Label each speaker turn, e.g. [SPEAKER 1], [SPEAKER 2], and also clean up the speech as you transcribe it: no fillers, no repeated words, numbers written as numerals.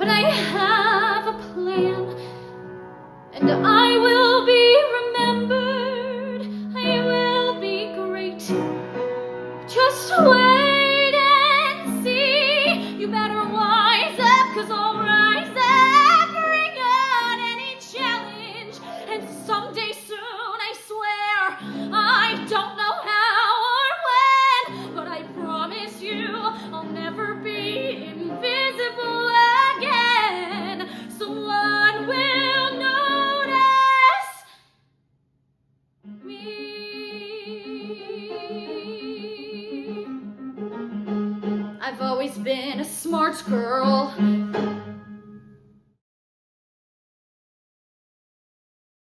[SPEAKER 1] but I have a plan, and I will be remembered. I will be great. Just wait and see. You better wise up, 'cause I'll rise up, bring on any challenge, and someday soon, I swear, I don't know how or when, but I promise you I'll never be invisible again. Someone will notice me. I've always been a smart girl,